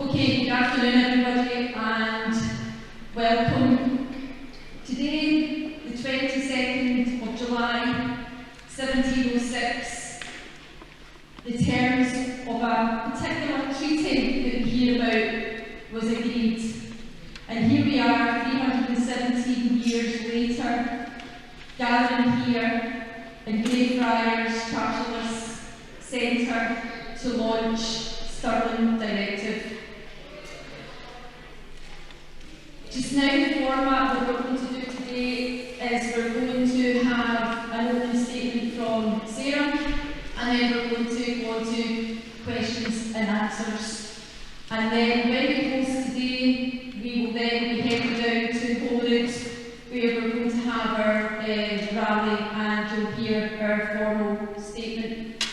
Okay, good afternoon everybody and welcome. Today, the 22nd of July, 1706, the terms of a particular treaty that we hear about was agreed. And here we are, 317 years later, gathering here in Greyfriars Charterless Centre to launch Stirling Directive. Just now, the format that we're going to do today is we're going to have an opening statement from Sarah, and then we're going to go on to questions and answers. And then when we close today, we will then be heading down to Holyrood, where we're going to have our rally, and you'll hear our formal statement.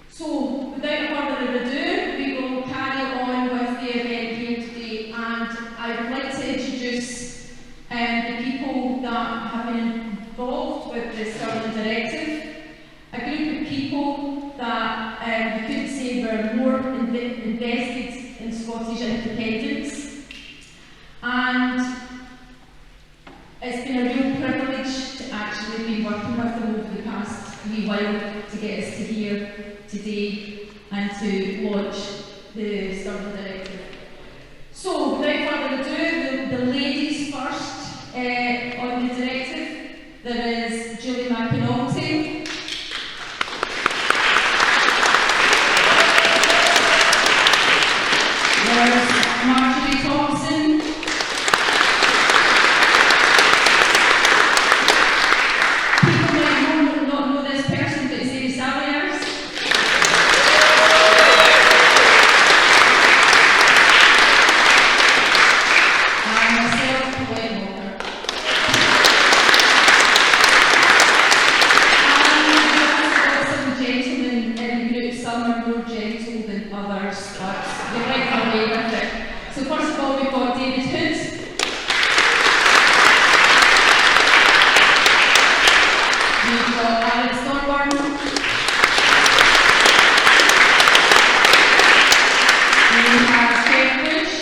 So, without further ado, we will carry on with the event here today, and I would like to introduce the people that have been involved with the Stirling Directive, a group of people that we could say were more invested in Scottish independence, and it's been a real privilege to actually be working with them over the past wee while to get us to here today and to launch the Stirling Directive. So, without further ado, the ladies first on the directive. There is Julie McAnulty. There's Marjorie Thompson. People might not know this person, but it's Amy Sawyers. And myself, Gwen Walker. And some gentlemen in the group, some are more gentle than others, but they went their way with it. So first of all, we've got David Hood. We've got Alex Thorburn. We have Jeff Bush.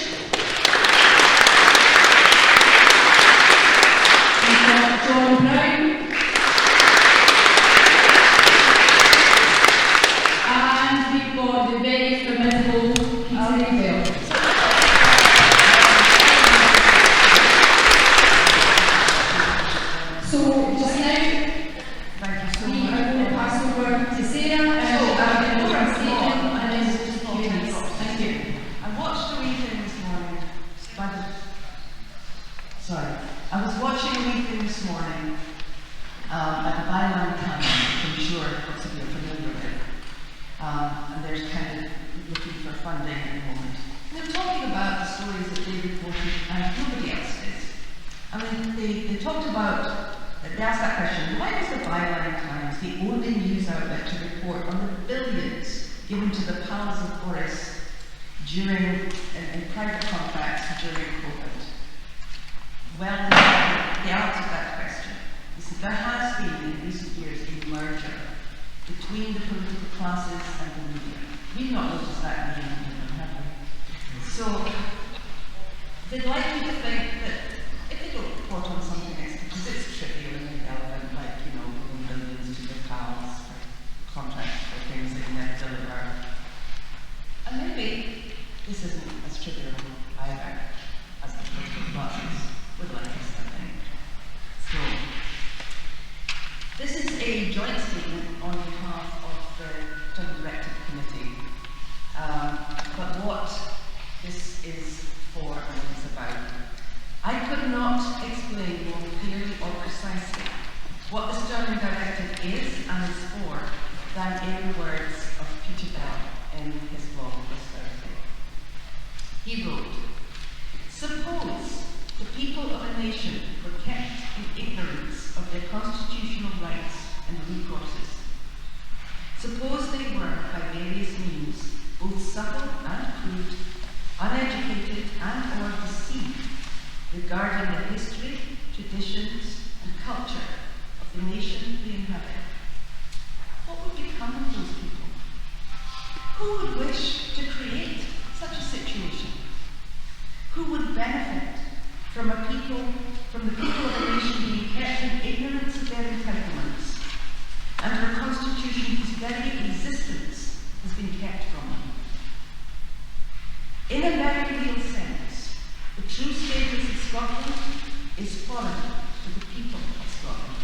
We've got John Brown. And we've got the very formidable Peter Bell. So just now, we are going to pass over to Sarah and she'll have an opening statement and then we'll do Q&As. Thank you. I watched a wee thing this morning. I was watching a wee thing this morning at the byline time, which I'm sure lots of you are familiar with. And there's kind of looking for funding at the moment. And they're talking about the stories that they reported and nobody else did. I mean, they talked about, they asked that question, why was the byline Times the only news outlet to report on the billions given to the pals of Boris during, in private contracts during COVID? Well, they answered that question. They said there has been in recent years a merger between the political classes and the media. We've not noticed that in the media, have we? So, they'd like you to think that if they don't report on something, it's because it's trivial and irrelevant, like, you know, giving millions to their pals for contracts for things they can never deliver. And maybe this isn't as trivial either as the political classes would like us to think. So, this is a joint statement on behalf of the Stirling Directive Committee. But what this is for and what it's about. I could not explain more clearly or precisely what the Stirling Directive is and is for than in the words of Peter Bell in his blog this Thursday. He wrote, "Suppose the people of a nation were kept in ignorance of their constitutional rights and recourses. Suppose they were, by various means, both subtle and crude, uneducated and or deceived regarding the history, traditions and culture of the nation they inhabit. What would become of those people? Who would wish to create such a situation? from the people of a nation being kept in ignorance of their entitlements, and a constitution whose very existence has been kept from them. In a very real sense, the true status of Scotland is foreign to the people of Scotland.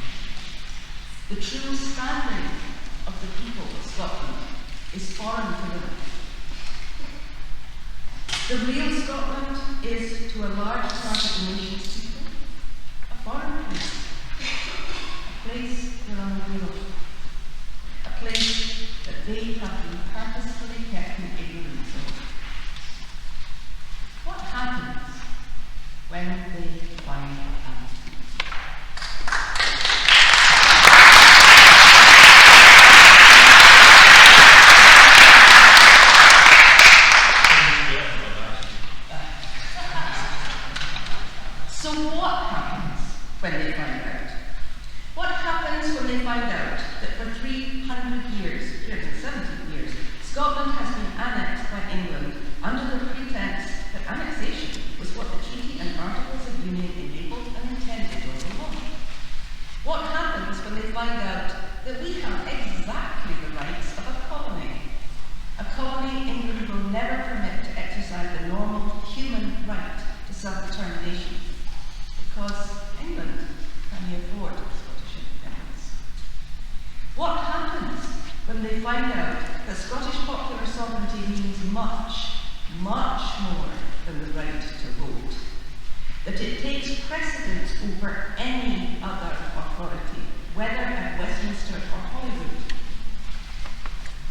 The true standing of the people of Scotland is foreign to them. The real Scotland is, to a large part of the nation's people, a foreign place. A place they're unaware of. A place that they have been purposefully kept in ignorance of. What happens when they find out? So what happens when they find out? What happens when they find out that for 300 years, 370 years, Scotland has been annexed by England under the pretense that annexation was what the Treaty and Articles of Union enabled and intended all along? What happens when they find out that we have exactly the rights of a colony? A colony England will never permit to exercise the normal human right to self-determination, because England can afford Scottish independence. What happens when they find out that Scottish popular sovereignty means much, much more than the right to vote? That it takes precedence over any other authority, whether at Westminster or Holyrood?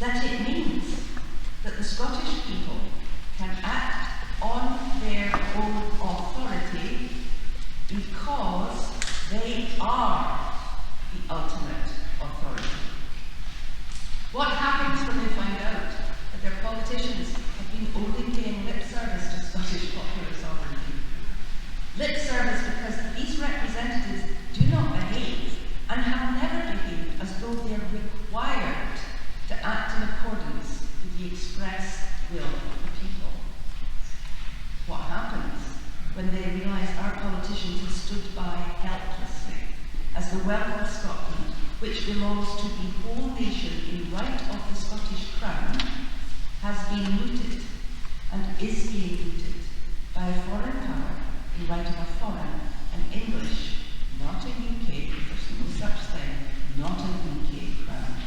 That it means that the Scottish people can act on their own authority because they are the ultimate authority. What happens when they find out that their politicians have been only paying lip service to Scottish popular sovereignty? Lip service because these representatives do not behave and have never behaved as though they are required to act in accordance with the express will of the people. What happens when they realise our politicians have stood by helplessly as the wealth of Scotland, which belongs to the whole nation in right of the Scottish Crown, has been looted and is being looted by a foreign power in right of a foreign, an English, not a UK, there's no such thing, not a UK Crown?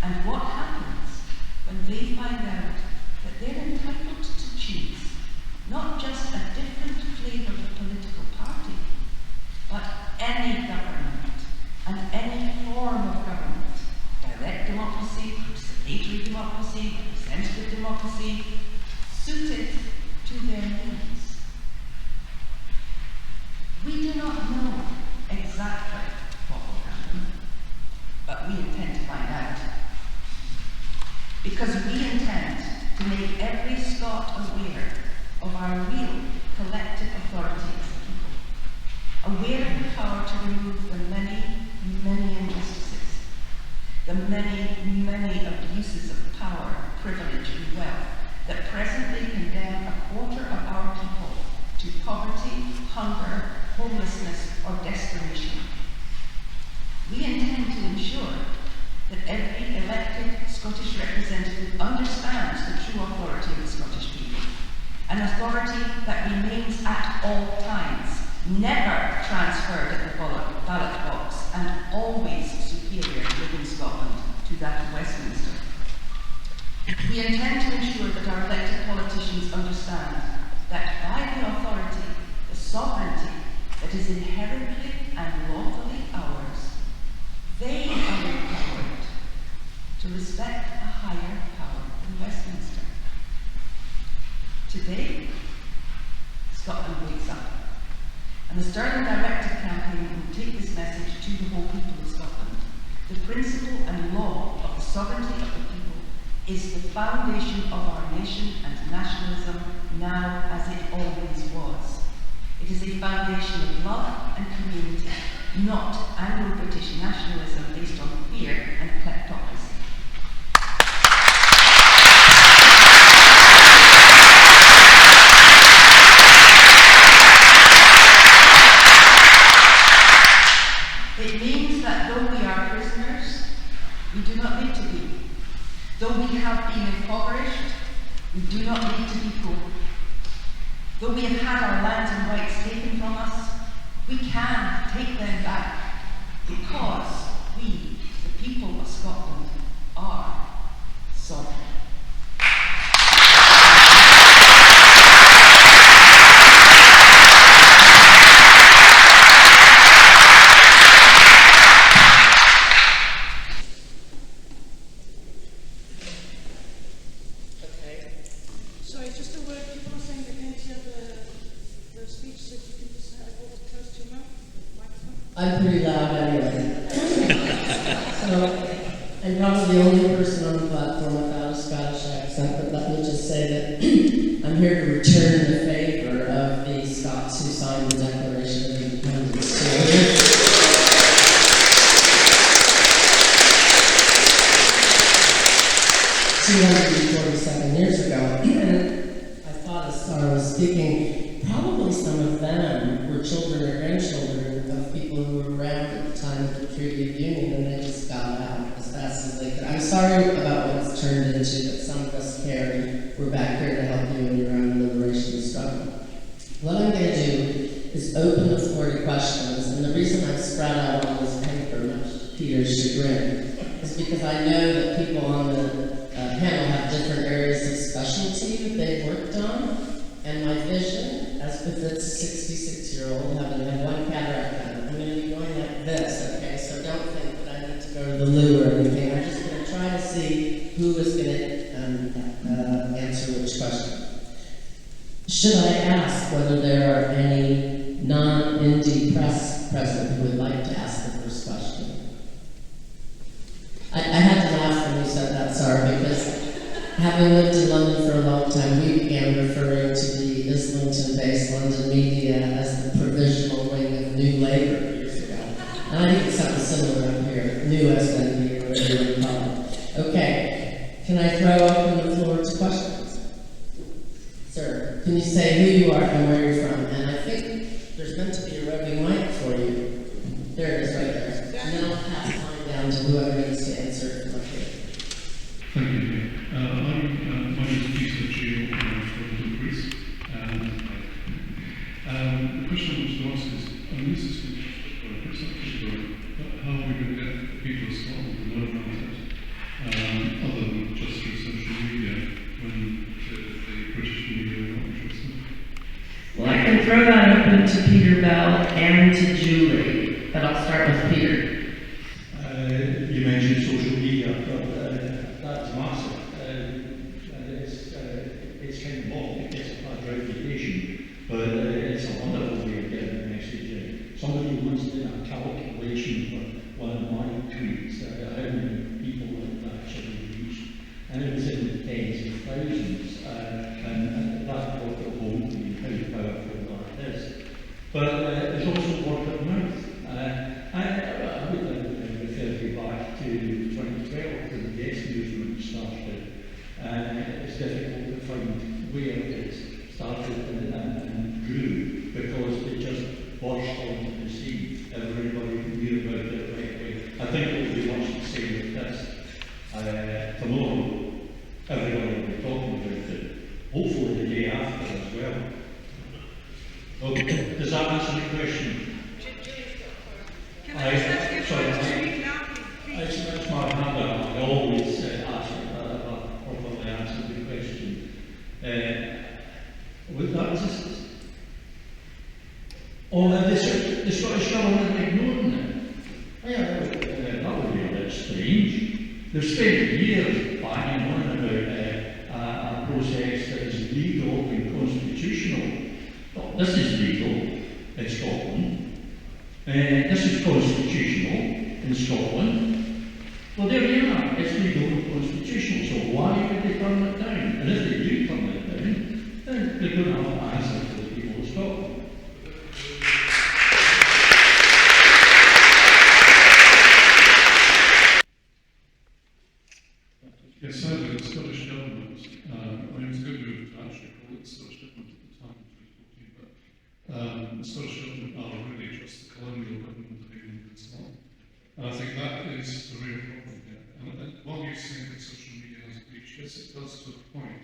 And what happens when they find out that they're entitled to choose not just a different flavour of political party, but any government and any form of government, direct democracy, participatory democracy, representative democracy, suited to their needs? We do not know exactly what will happen, but we intend to find out. Because we intend to make every Scot aware of our real collective authority as a people, aware of the power to remove the many, many injustices, the many, many abuses of power, privilege and wealth that presently condemn a quarter of our people to poverty, hunger, homelessness or desperation. We intend to ensure that every elected Scottish representative understands the true authority of the Scottish people, an authority that remains at all times, never transferred at the ballot box, and always superior within Scotland to that of Westminster. We intend to ensure that our elected politicians understand that by the authority, the sovereignty that is inherently and lawfully ours, they are empowered to respect a higher power than Westminster. Today, Scotland wakes up, and the Stirling Directive campaign will take this message to the whole people of Scotland. The principle and law of the sovereignty of the people is the foundation of our nation and nationalism now as it always was. It is a foundation of love and community, not Anglo-British nationalism based on fear and kleptocracy. We do not need to be poor. Though we have had our lands and rights taken from us, we can take them back because we, the people of Scotland, are sovereign. Sorry, just a word. People are saying they can't hear the speech, so if you can just hold it close to your mouth, the microphone. I'm pretty loud anyway. So, I'm probably the only person on the platform without a Scottish accent, but let me just say that I'm here to return the favor of the Scots who signed the Declaration of Independence. 247 years ago, and I thought as Sarah was speaking, probably some of them were children or grandchildren of people who were around at the time of the Treaty of Union, and they just got out as fast as they could. I'm sorry about what it's turned into, but some of us care. We're back here to help you in your own liberation struggle. What I'm going to do is open the floor to questions, and the reason I've spread out all this paper, much to Peter's chagrin, is because I know that people on the panel have different areas of specialty that they've worked on, and my vision, as befits a 66-year-old, having had one cataract done, I'm going to be going like this, okay? So don't think that I need to go to the loo or anything. I'm just going to try to see who is going to answer which question. Should I ask whether there are any non-Indie press present who would like to ask the first question? I had to laugh when you said that, Sarah, because having lived in London for a long time, we began referring to the Islington-based London media as the provisional wing of New Labour years ago. And I think it's something similar up here, New SND, or whatever you call it. Okay, can I throw open the floor to questions? Sir, can you say who you are and where you're from? And I think there's meant to be a roving mic for you. There it is right there. And then I'll pass mine down to whoever needs to answer from up here. Thank you. My name is Peter Gill from Greece. The question I want to ask is, this is it's actually good, but how are we going to get the people of Scotland to know about it, other than just through social media, when the British media are not interested? Well, I can throw that open to Peter Bell and to Julie, but I'll start with Peter. You mentioned social media, but that's massive. It's kind of long, it gets a bad reputation, but it's a wonderful way of getting the message in. Somebody once did a calculation for one of my tweets, how many people it actually reached, and it was in the tens of thousands, and that brought it home to me how powerful that is. But there's also word of mouth. I would refer you back to 2012 when the yes movement started. It's difficult to find where it started and grew because it just burst onto the scene. Everybody knew about it right away. I think it will be much the same with this. Tomorrow, everybody will be talking about it. Hopefully the day after as well. Okay, does that answer the question? Can I just ask you to speak loudly, please? It's my hand up. I always ask properly answer the question. With that, the Scottish Government ignoring it. Yeah, that would be a bit strange. They've spent years banging on about a process that is legal and constitutional. Well, this is legal in Scotland. This is constitutional in Scotland. Well, there you are. It's legal and constitutional. So why would they turn it down? And if they do turn it down, then they're going to have to answer to the people of Scotland. Yes, sadly, the Scottish Government, it's a good move to actually call it Scottish Government at the time, 2014, but the Scottish Government are really just the colonial government of England and Scotland. And I think that is the real problem here. And while you think that social media has a reach, yes, it does to a point.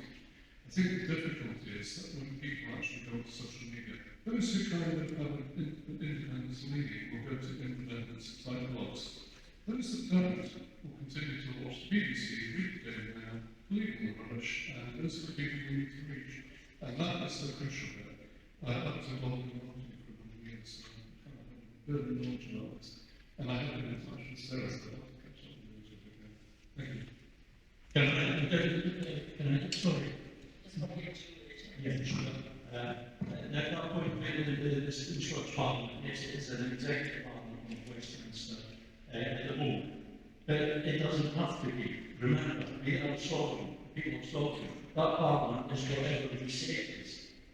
I think the difficulty is that when people actually go to social media, those who kind of have an independence leaning will go to independence type blogs. Those that don't will continue to watch the BBC, read the Daily Mail, believe in the rubbish, and those are the people we need to reach. And that is the crucial bit. That was involved in marketing for a number of years, so I'm very knowledge about this. And I have been in touch with Sarah, so I'll catch up with you again. Thank you. Can I, sorry. Yeah, sure. That point made in the Scottish Parliament is an executive parliament in Westminster at the moment. But it doesn't have to be. Remember, we are sovereign, people of sovereign. That parliament is whatever we say it is.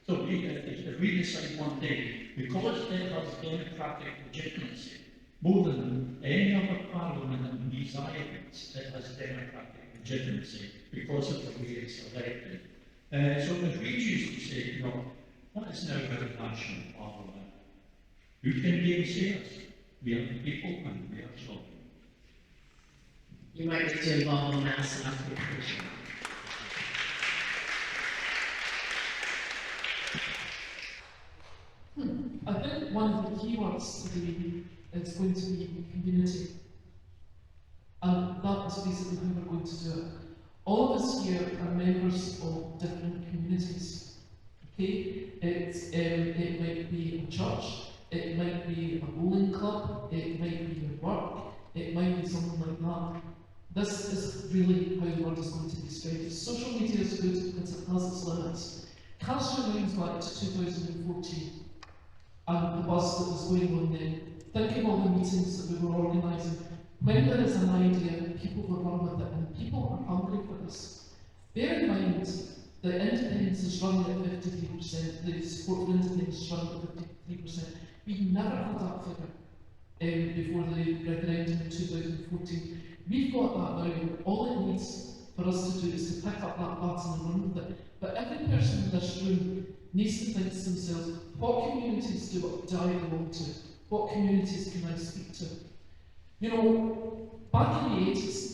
So if we decide one day, because it has democratic legitimacy, more than any other parliament in these islands, it has democratic legitimacy because of the way it's elected. So if we choose to say, no, that is now our national parliament, who can gainsay us? We are the people and we are sovereign. You might need to involve a mass application. I think one of the key words today is going to be community. And that is basically how we're going to do it. All of us here are members of different communities. Okay? It might be a church, it might be a bowling club, it might be your work, it might be something like that. This is really how the word is going to be described. Social media is good because it has its limits. Cast your minds back to 2014 and the buzz that was going on then. Think of all the meetings that we were organising. When there is an idea, people will run with it, and people are hungry for this. Bear in mind that independence is running at 53%, the support for independence is running at 53%. We never had that figure before the referendum in 2014. We've got that now. All it needs for us to do is to pick up that baton and run with it. But every person in this room needs to think to themselves, what communities do I belong to? What communities can I speak to? You know, back in the 80s,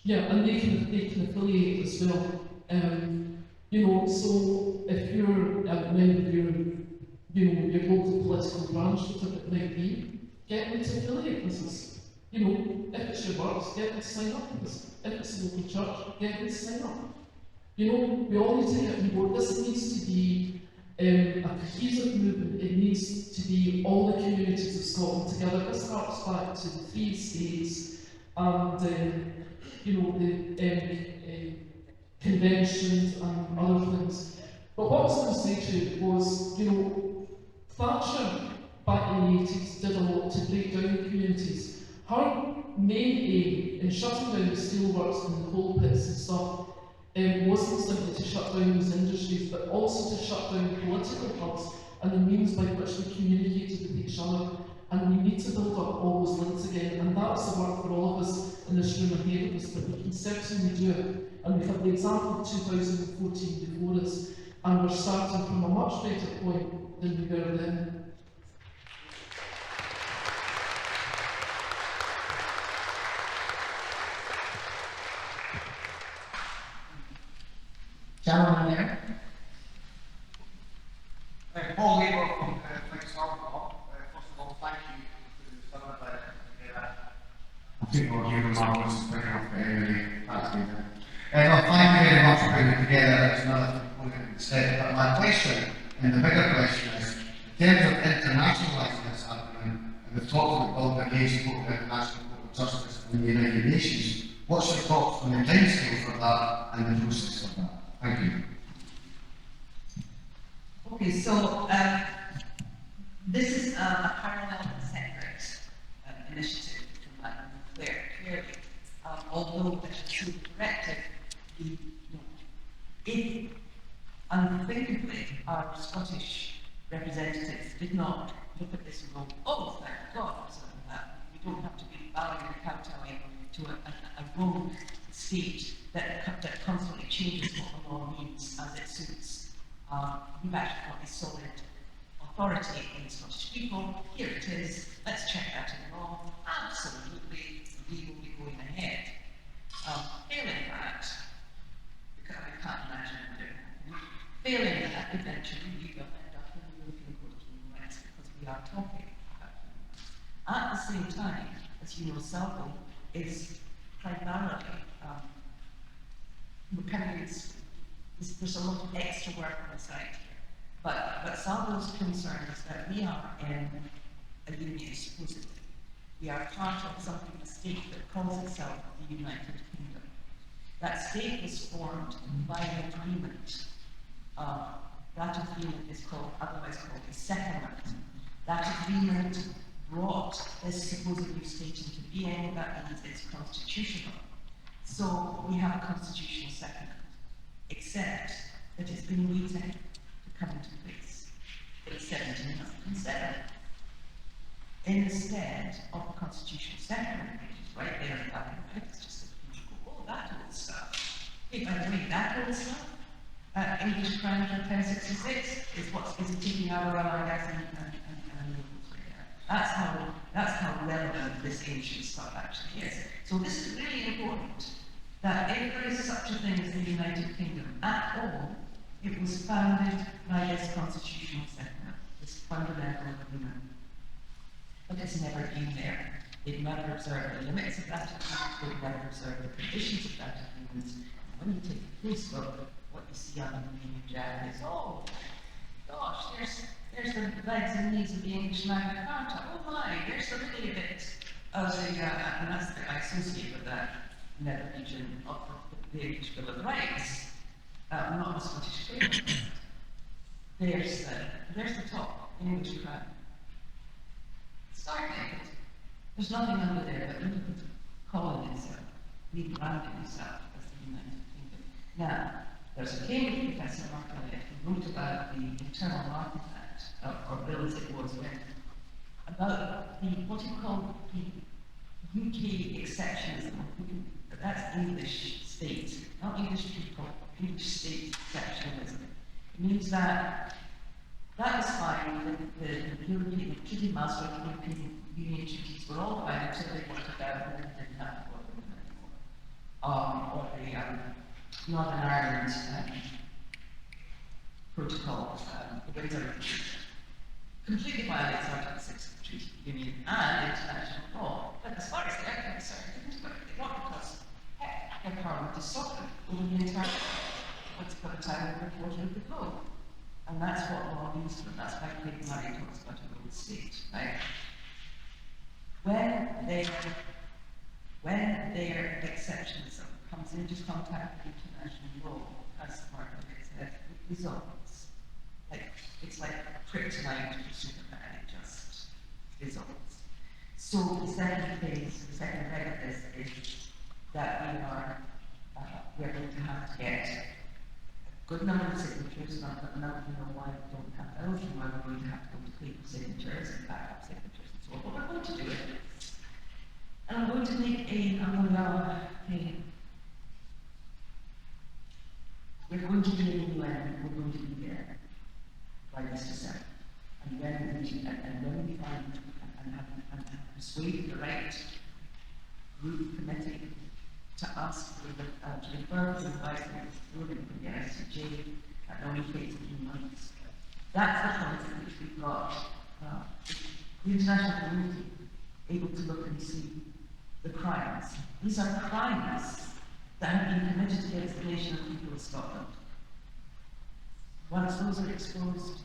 yeah, and they can affiliate as well. You know, so if you're a member of your local political branch, whatever it might be, get them to affiliate with us. You know, if it's your works, get them to sign up with us. If it's a local church, get them to sign up. You know, we all need to get on board. This needs to be a cohesive movement. It needs to be all the communities of Scotland together. This harks back to the 3 states and you know, the conventions and other things. But what I was going to say to you was, you know, Thatcher back in the 80s did a lot to break down the communities. Her main aim in shutting down the steelworks and the coal pits and stuff wasn't simply to shut down those industries, but also to shut down political hubs and the means by which we communicated with each other. And we need to build up all those links again, and that's the work for all of us in this room ahead of us, but we can certainly do it. And we have the example of 2014 before us, and we're starting from a much better point than we were then. Gentleman there. Holyrood from Saorsa. First of all, thank you for the summit. I think we'll give them our was big enough for anybody. That's me then. Thank you very much for putting it together. It's another component instead. But my question, and the bigger question is, in terms of internationalising this argument, and we've talked about building a case for the International Court of Justice and the United Nations, what's your thoughts on the timescale for that and the process of that? Thank you. Okay, so this is a parallel and separate initiative from that clearly. Although it's a directive, if unthinkably our Scottish representatives did not look at this and go, oh, thank God, we don't have to be bowing and kowtowing to a rogue state that constantly changes what the law means as it suits. We've actually got a solid authority in the Scottish people. Here it is. Let's check that in law. Absolutely, we will be going ahead. Failing that, that eventually we will end up in the European Court of Human Rights because we are talking about human rights. At the same time, as you know, Saorsa is primarily there's a lot of extra work on the side here. But Saorsa's concern is that we are in a union, supposedly. We are part of something, a state that calls itself the United Kingdom. That state was formed by an agreement. That agreement is otherwise called a settlement. That agreement brought this supposed new state into being. That means it's constitutional. So we have a constitutional settlement, except that it's been waiting to come into place. It's 1707. Instead of a constitutional settlement, which is right there in black and white, it's just that people go, oh, that old stuff. Hey, by the way, that old stuff, English Crown of 1066 is taking out of our gas and that's how relevant this ancient stuff actually is. So this is really important, that if there is such a thing as the United Kingdom at all, it was founded by this constitutional settlement, this fundamental agreement. But it's never been there. They've never observed the limits of that agreement, they've never observed the conditions of that agreement. And when you take a close look, what you see on the Union Jack is, oh, gosh, there's the legs and knees of the English Magna Carta. Oh my, there's a little bit of the, and that's the, I associate with that nether region of the English Bill of Rights, not the Scottish Claimant. There's the top English crown. Start naked. There's nothing under there but England calling itself, rebranding itself as the United Kingdom. Now, there's a Cambridge professor, Mark Elliott, who wrote about the Internal Market Act, or bill as it was when, about what he called the UK exceptionism. That's English state, not English people, English state exceptionalism. It means that was fine, the European Treaty Master of the European Union treaties were all fine until they worked out and didn't have to work with them anymore. Or the Northern Ireland Protocol, the Windsor completely violates Article 6 of the Treaty of the Union and international law. But as far as they're concerned, they didn't work it not because their Parliament is sovereign over the entire what's got a time of reporting of the globe. And that's what law means for them. That's why Craig Murray talks about a world state, right? When their exceptionalism comes into contact with international law, as Mark said, it dissolves. It's like kryptonite to Superman, it just dissolves. So the second phase, the second leg of this is that we are going to have to get a good number of signatures, and I'm not going to know why we don't have those, and why we're going to have to go to paper signatures and backup signatures and so on, but we're going to do it. And I'm going to make we're going to be in the UN, we're going to be there by this December. And when we find and persuade the right group committee to ask for to refer to the advice that was ruling from the ICJ, that only takes a few months. That's the point at which we've got the international community able to look and see the crimes. These are crimes that have been committed against the nation of people of Scotland. Once those are exposed,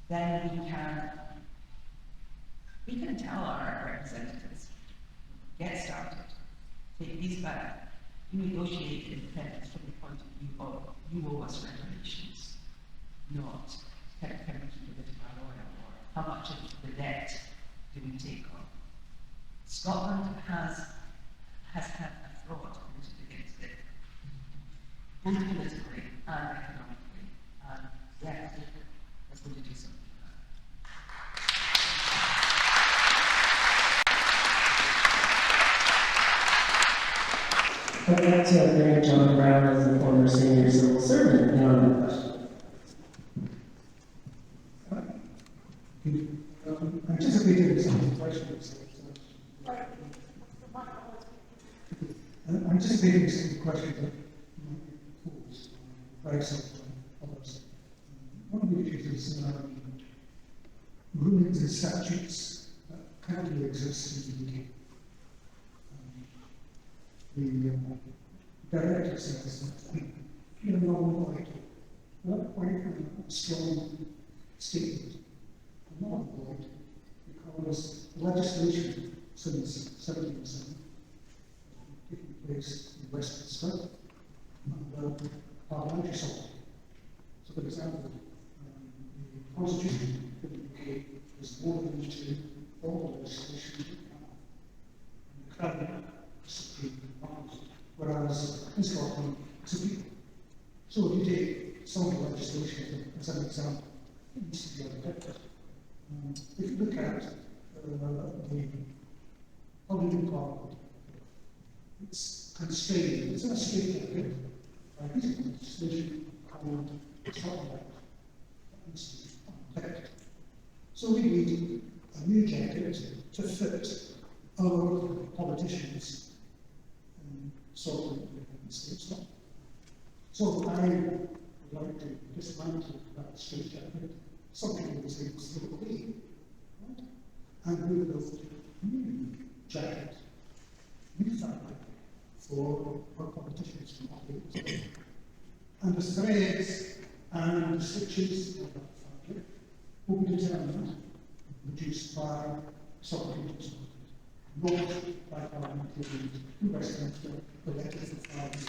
then we can tell our representatives, get started, take these back, you negotiate independence from the point of view of you owe us reparations, not can we keep a bit of our oil, or how much of the debt do we take on. Scotland has had a fraud committed against it, both politically and economically, and yeah, let's go to do something. I'd like to bring John Brown as a former senior civil servant in on that question. Anticipating some of the questions. Anticipating some of the questions that might be posed by some others. is rulings and statutes that currently exist in the UK. The directive says that in a non-void, not quite a strong statement, non-void, because legislation since 1707 taking place in Westminster under parliamentary sovereignty. So, for example, the Constitution of the UK is more than to all legislation and the Crown Supreme Parliament, whereas in Scotland it's a people. So if you take some of the legislation as an example, it needs to be adopted. If you look at the Holyrood Parliament, it's constrained, it's in a straightforward by a piece of legislation called Scotland Act. That needs to be protected. So we need a new jacket to fit our politicians and sort of the states law. So I would like to dismantle that straight jacket. Some people would say it's the way, right? And we would build a new jacket, new fabric for our politicians to operate. And the threads and the stitches of that fabric will be determined, produced by Socrates, not by parliamentarians in Westminster, elected for 5 years.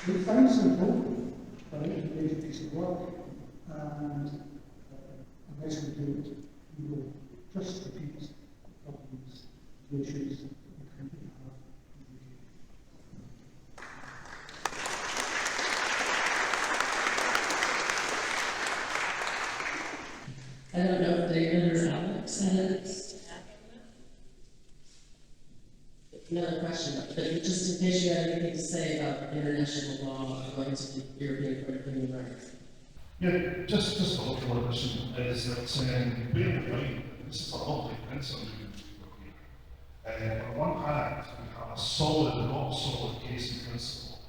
We found some hope by a piece of work, and unless we do it, we will just repeat the problems, the issues that we currently have in the UK. I don't know if David or Alex had it. Another question, but just in case you had anything to say about international law going to the European Court of Human Rights. Yeah, just a local addition is that bear in mind, this is a lovely principle here. On one hand, we have a solid, rock solid case in principle.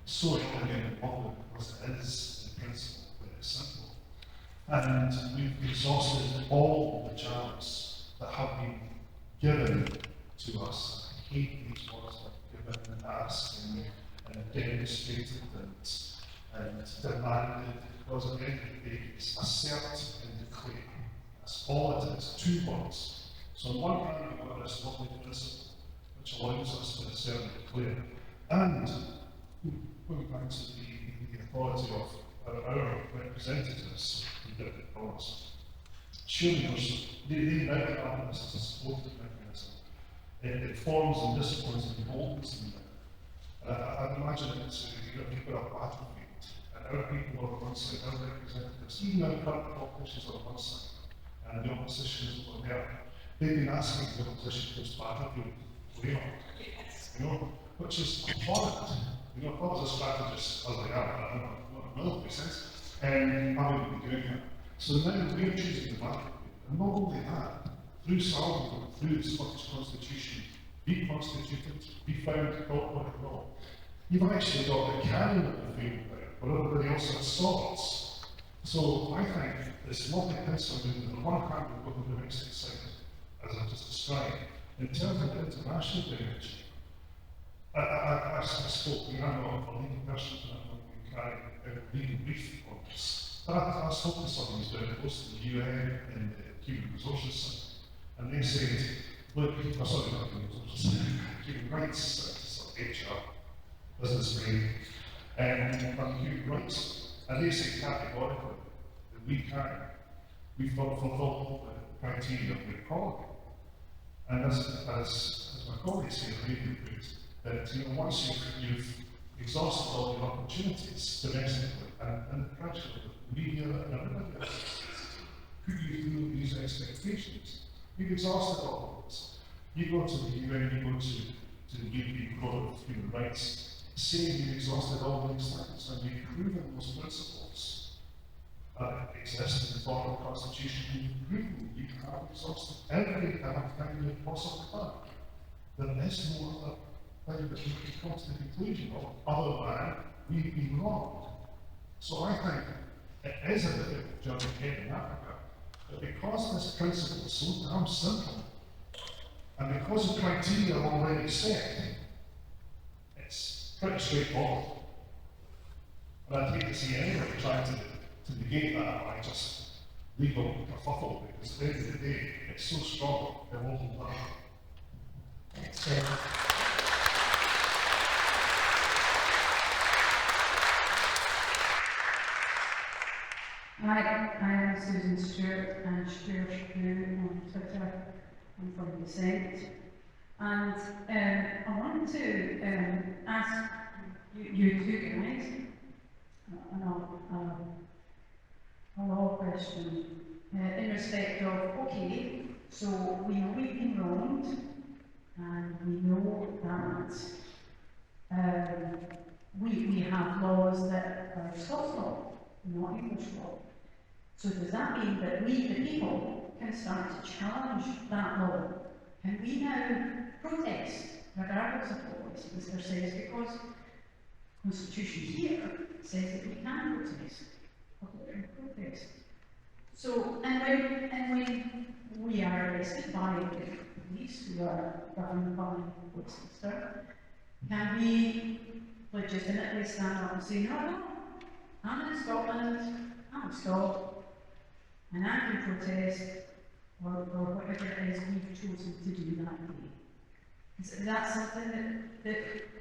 It's so elegant and lovely because it is in principle very simple. And we've exhausted all the channels that have been given to us. I hate these words that given and asked and demonstrated and demanded, because at the end of the day, it's assert and declare. That's all it is, 2 words. So on one hand, we've got this lovely principle, which allows us to assert and declare. And going back to the authority of our representatives who did it for us, surely they recognise this as a supportive mechanism. It forms and disciplines and molds them. I'd imagine it's people are battlefield, and our people are on one side, our representatives, even our current politicians are on one side, and the opposition is over there. They've been asking the opposition to this battlefield, which is important. Not as a strategist as I am, I don't know, in a military sense, and how we would be doing it. So now we're choosing the battlefield, and not only that, through Saorsa, through the Scottish Constitution, be constituted, be found proper and law. You've actually got the canon of the field there, where everybody else has swords. So I think this multi-principle, on the one hand, we've got the domestic side, as I just described. In terms of international dimension, I spoke, I'm not a legal person, and I'm not going to carry a legal brief on this. But I spoke to someone who's very close to the UN and the human resources side. And they said, look, sorry, not human resources, human rights, HR, business brain, on human rights. And they say categorically that we've fulfilled the criteria of equality. And as my colleagues here really put, that once you've exhausted all your opportunities domestically and gradually the media and everybody else, who you feel these expectations, you've exhausted all of this. You go to the UN, you go to the European Court of Human Rights, saying you've exhausted all these things and you've proven those principles that exist in the form of the Constitution, you've proven you have exhausted every kind you possibly can. there is no other thing that we could come to the conclusion of other than we've been wronged. So I think it is a difficult journey ahead in Africa, but because this principle is so damn simple, and because the criteria are already set, it's pretty straightforward. And I'd hate to see anybody trying to negate that by just legal kerfuffle, because at the end of the day, it's so strong, it won't hold up. Thanks, Chair. Hi, I am Susan Stewart and Stewart on Twitter. I'm from Descent. And I wanted to ask you two guys a law question in respect of, okay, so we know we've been wronged and we know that we have laws that are Scots law, not English law. So does that mean that we, the people, can start to challenge that law? Can we now protest, regardless of what Westminster says, because the Constitution here says that we can protest, public protest. So, and when we are arrested by the police who are governed by Westminster, can we legitimately stand up and say, no, I'm in Scotland, I'm a Scot, and I can protest, or whatever it is we've chosen to do that day. Is that something that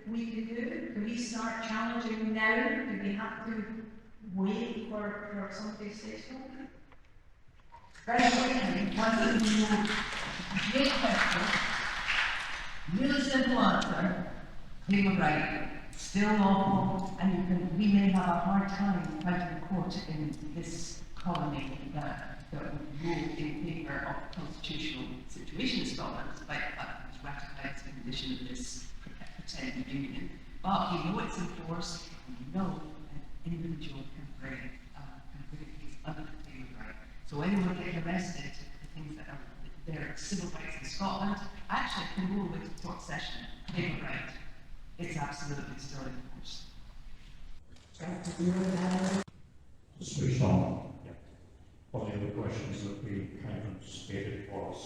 we can do? Can we start challenging now? Do we have to wait for somebody to say so? Very quickly, great question. Really simple answer. Claim of right. Still lawful, and we may have a hard time fighting a court in this colony that would rule in favour of the constitutional situation in Scotland, despite the fact that it was ratified as a condition of this pretend union. But we know it's enforced, and we know an individual can bring a case under the claim of right. So anyone getting arrested for things that are their civil rights in Scotland actually can rule with a court session, claim of right. It's absolutely still enforced. Switched on. One of the questions that we kind of anticipated was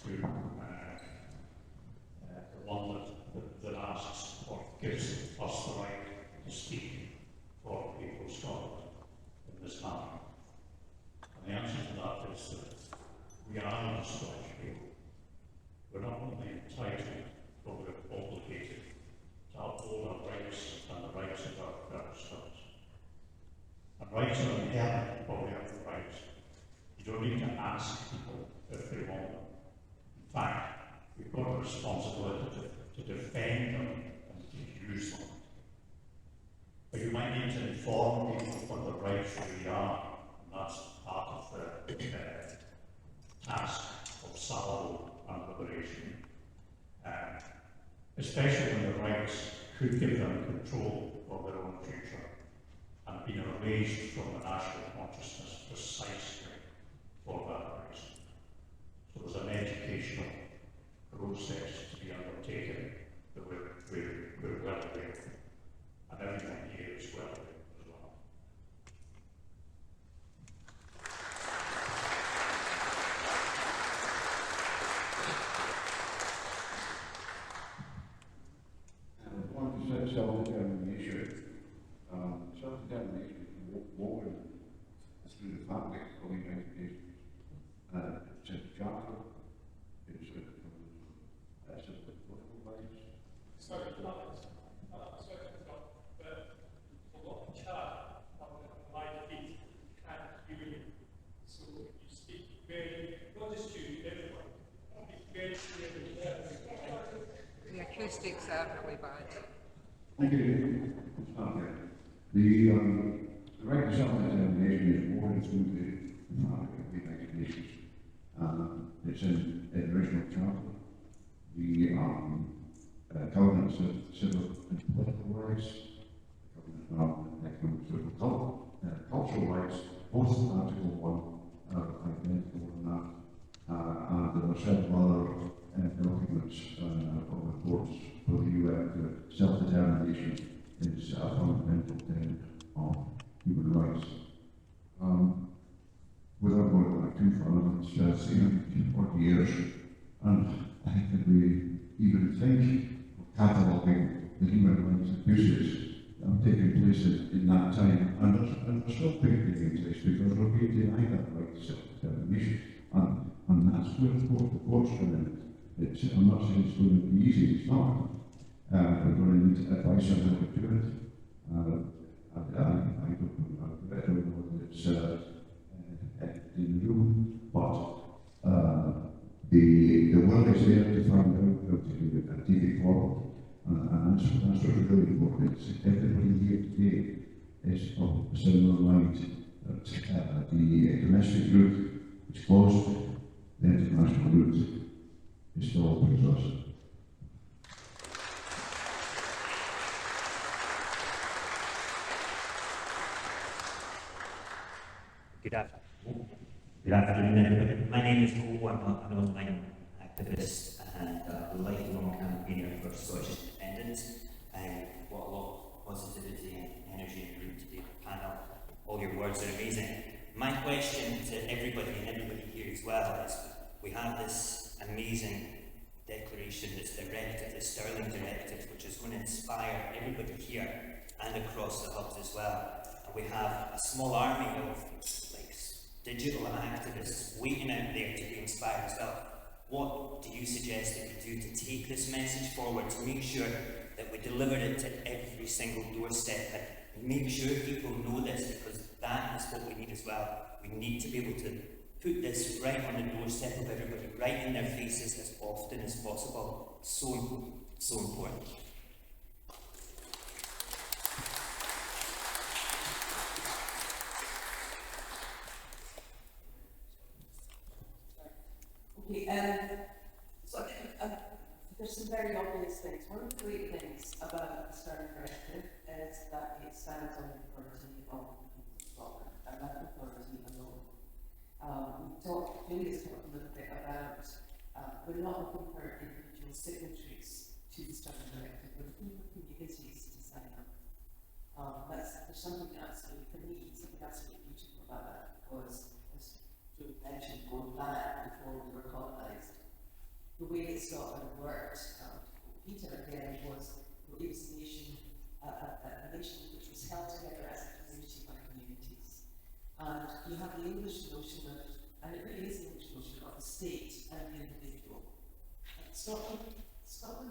to the one that asks or gives us the right to speak for the people of Scotland in this matter. And the answer to that is that we are the Scottish people. We're not only entitled, but we're obligated to uphold our rights and the rights of our fellow Scots. And rights are inherent, but we have the rights. You don't need to ask people if they want them. In fact, we've got a responsibility to defend them and to use them. But you might need to inform people what the rights really are, and that's part of the task of salvo and liberation. Especially when the rights could give them control of their own future and being erased from the national consciousness precisely for that reason. So there's an educational process to be undertaken that we're well aware of, and everyone here is well aware as well. One is self-determination. Self-determination is woven through the fabric of the United Nations. It's a charter, it's a political rights. Sorry, a lot of chat on my feet can't hear you. So you speak very, not just you, everyone. Very clearly. The acoustics are really bad. Thank you. The right to self-determination is woven through the fabric of the United Nations. It's in the original charter. The covenants of civil and political rights, the covenant of economic, social, cultural rights, both Article 1 are identical in that. And there are several other documents or reports for the UN that self-determination is a fundamental tenet of human rights. Without going back too far, it's 40 years, and I think that we even think of cataloguing the human rights abuses that have taken place in that time, and they're still taking place because we're being denied that right to self-determination, and that's where the courts come in. I'm not saying it's going to be easy, it's not. We're going to need advice on how to do it. I don't know that it's in the room, but the will is there to find out how to do it and take it forward. And that's what's really important. Everybody here today is of a similar mind that the domestic route is closed, the international route is still open to us. Good afternoon. Good afternoon, everybody. My name is Mo. I'm an online activist and a lifelong campaigner for Scottish independence. What a lot of positivity and energy in the room today, panel. All your words are amazing. My question to everybody and everybody here as well is, we have this amazing declaration, this directive, the Stirling Directive, which is going to inspire everybody here and across the hubs as well. And we have a small army of digital activists waiting out there to be inspired as well. What do you suggest that we do to take this message forward, to make sure that we deliver it to every single doorstep, and make sure people know this, because that is what we need as well. We need to be able to put this right on the doorstep of everybody, right in their faces as often as possible. So important. Okay, so I think there's some very obvious things. One of the great things about the Stirling Directive is that it stands on the authority of Scotland, and that authority alone. Julia's talked a little bit about, we're not looking for individual signatories to the Stirling Directive, we're looking for communities to sign up. There's something absolutely, for me, something absolutely beautiful about that, because as mentioned, going back before we were colonised, the way that Scotland worked, Peter again, was it was a nation which was held together as a community by communities. And you have the English notion of, and it really is the English notion of the state and the individual. And Scotland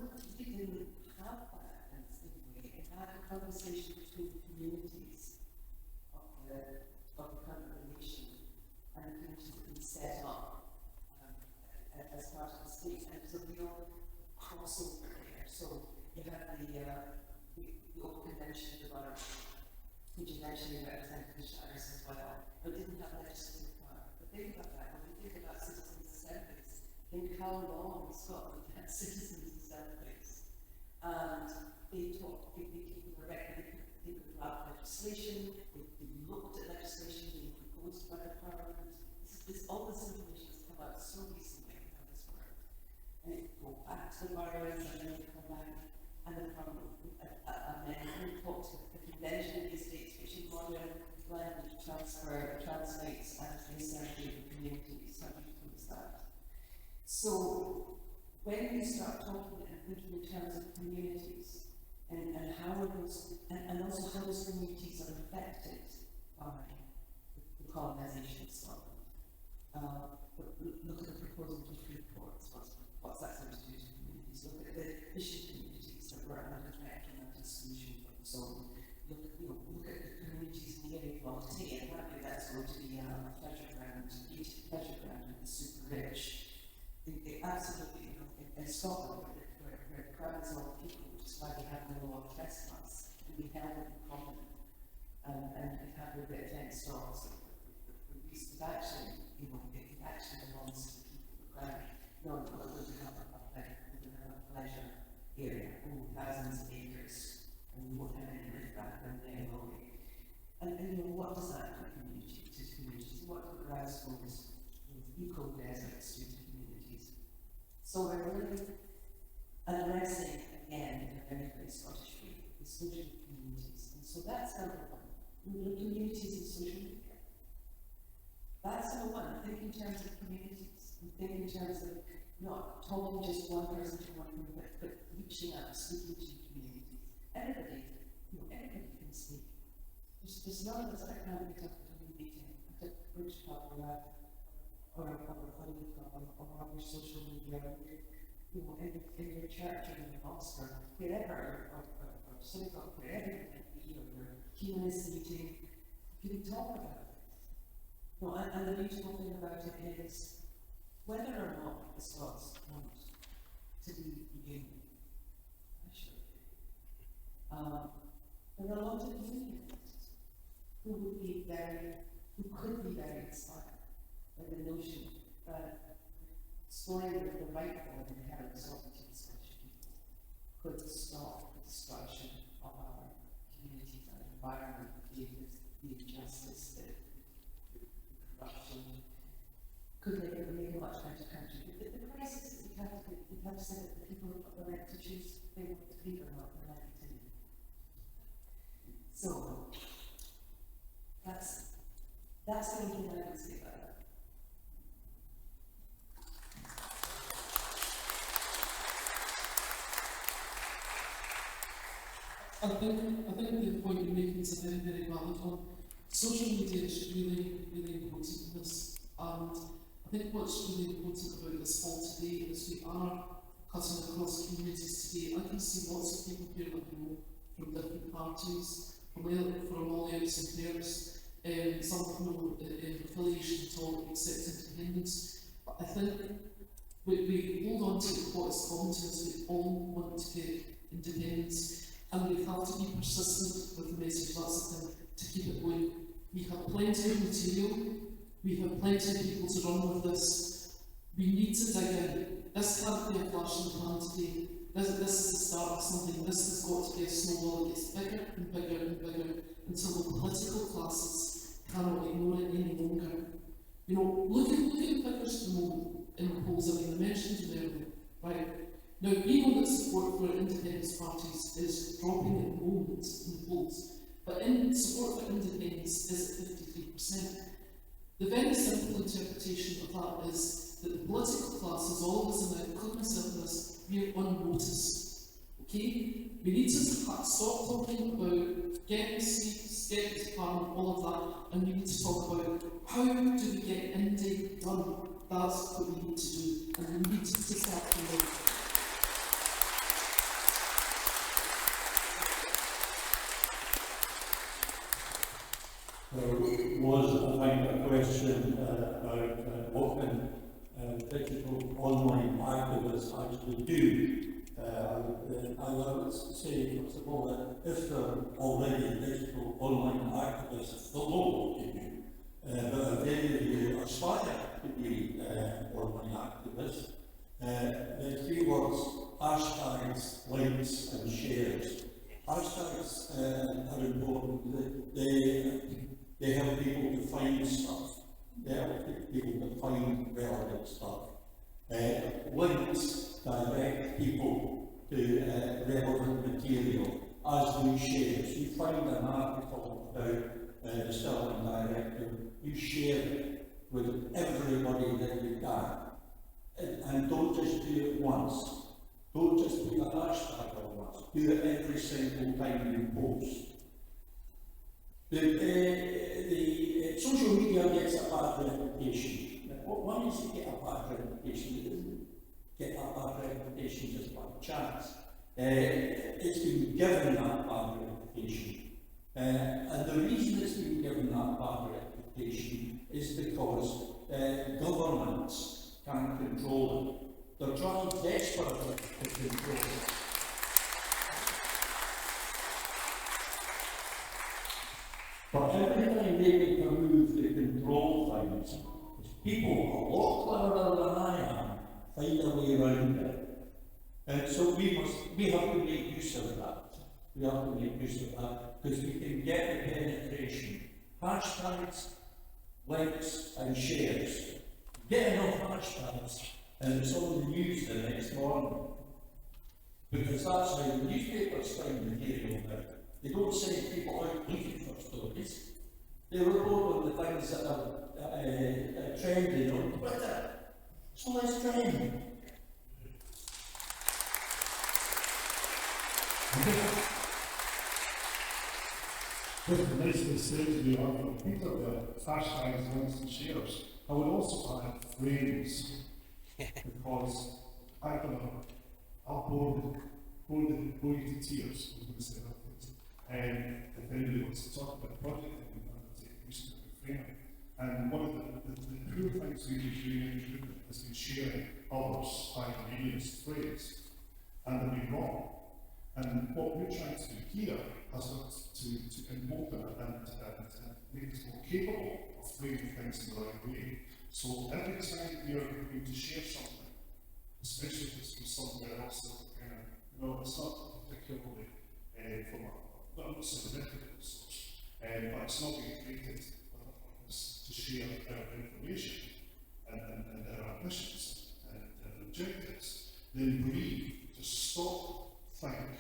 really didn't have that in the same way. It had a conversation between communities of the country nation, and the communities that had been set up as part of the state, and there's a real crossover there. So you have the old convention about, which eventually represented the shires as well, but didn't have legislative power. But think about that, when you think about citizens' assemblies, think how long Scotland had citizens' assemblies. And they talked, they could draft legislation, they looked at legislation being proposed by the Parliament. All this information has come out so recently how this worked. And it would go back to the Parliament, and then it would come back, and the Parliament would amend and talk to the Convention of the Estates, which in modern language translates as the Assembly of Communities. How do you close that? So when you start talking and thinking in terms of communities, and how are those, and also how those communities are affected by the colonisation of Scotland. Look at the proposal to free ports. What's that going to do to communities? Look at the fishing communities that were under threat and under exclusion from the zone. Look at the communities in the area of Loch Tay, and that's going to be a pleasure ground, pleasure ground of the super rich. Absolutely, in Scotland, where the crowd is all people, which is why we have no law of trespass, and we held it in common, and we have a bit of fenced off. So the beast is actually, it actually belongs to the people of the ground. No, we're going to have a pleasure area, thousands of acres, and we won't have any riffraff in there, will we? And what does that do to communities? What do the grassroots eco deserts do to communities? So we're really addressing, again, in a very, very Scottish way, the social communities. And so that's number one. Rural communities and social media. That's number one. Think in terms of communities. And think in terms of not talking just one person to one person, but reaching out, speaking to communities. Everybody, everybody can speak. There's none of us that can't get up at a meeting, at a bridge club or a funny club or on your social media, in your church or in your mosque or wherever, or synagogue, wherever it might be, or your humanist meeting, you can talk about it. And the beautiful thing about it is, whether or not the Scots want to be union, actually, there are a lot of unionists who could be very inspired by the notion that exploring the rightful and inherent sovereignty of the Scottish people could stop the destruction of our communities and environment, the injustice, the corruption. Could make a much better country. The crisis is we have to say that the people have got the right to choose if they want to leave or not, and I continue. So that's the only thing I would say about that. I think the point you're making is a very, very valid one. Social media is really, really important in this, and I think what's really important about this hall today is we are cutting across communities today. I can see lots of people here that I know from different parties, from all outs and theirs, some have no affiliation at all except independence. But I think we hold on to what is common to us. We all want to get independence, and we have to be persistent with the message. That's the thing, to keep it going. We have plenty of material, we have plenty of people to run with this. We need to dig in. This can't be a flash in the pan today. This is the start of something. This has got to be a snowball. It gets bigger and bigger and bigger until the political classes cannot ignore it any longer. Look at the figures at the moment in the polls. I mentioned them earlier, right? Now, we know that support for independence parties is dropping at the moment in the polls, but support for independence is at 53%. The very simple interpretation of that is that the political classes, all of us, and I include myself in this, we're on notice. Okay? We need to stop talking about getting seats, getting to Parliament, all of that, and we need to talk about how do we get indie done. That's what we need to do, and we need to start from there. There was, I think, a question about what can digital online activists actually do. I would say, first of all, that if they're already digital online activists, they'll know what to do. But if they aspire to be online activists, the three words, hashtags, links and shares. Hashtags are important. They help people to find stuff. They help people to find relevant stuff. Links direct people to relevant material, as do shares. You find an article about the Stirling Directive, you share it with everybody that you can. And don't just do it once. Don't just put a hashtag on once. Do it every single time you post. The social media gets a bad reputation. One is to get a bad reputation. It doesn't get a bad reputation just by chance. It's been given that bad reputation. And the reason it's been given that bad reputation is because governments can't control it. They're trying desperately to control it. But every time they make a move to control things, people a lot cleverer than I am find a way around it. And so we have to make use of that. We have to make use of that because we can get the penetration. Hashtags, links and shares. Get enough hashtags and it's on the news the next morning. Because that's how the newspapers find material now. They don't send people out looking for stories. They report on the things that are trending on Twitter. So let's trend. Just nicely said to the argument, Peter, the hashtags, links and shares. I would also add frames, because I don't know, I'll bore you to tears, I was going to say that. If anybody wants to talk about the project that we've undertaken recently with framing. And one of the poor things we've been doing in recruitment has been sharing others' ideas, phrase, and they've been wrong. And what we're trying to do here has got to embolden and make us more capable of framing things in the right way. So every time we are going to share something, especially if it's from somewhere else, it's not particularly from I'm not saying a reputable source, but it's not being created with a purpose to share our information and our ambitions and objectives, then we just stop, think,